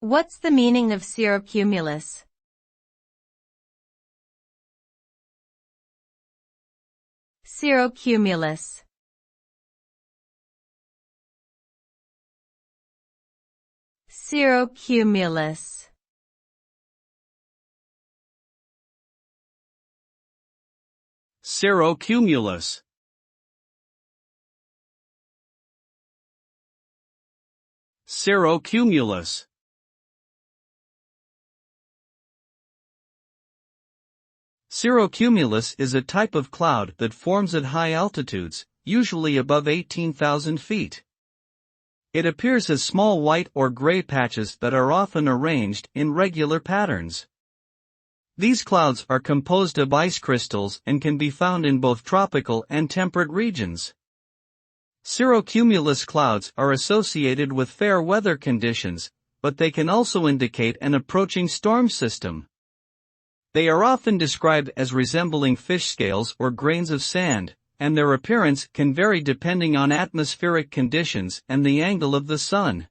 What's the meaning of cirrocumulus? Cirrocumulus. Cirrocumulus. Cirrocumulus. Cirrocumulus. Cirrocumulus is a type of cloud that forms at high altitudes, usually above 18,000 feet. It appears as small white or gray patches that are often arranged in regular patterns. These clouds are composed of ice crystals and can be found in both tropical and temperate regions. Cirrocumulus clouds are associated with fair weather conditions, but they can also indicate an approaching storm system. They are often described as resembling fish scales or grains of sand, and their appearance can vary depending on atmospheric conditions and the angle of the sun.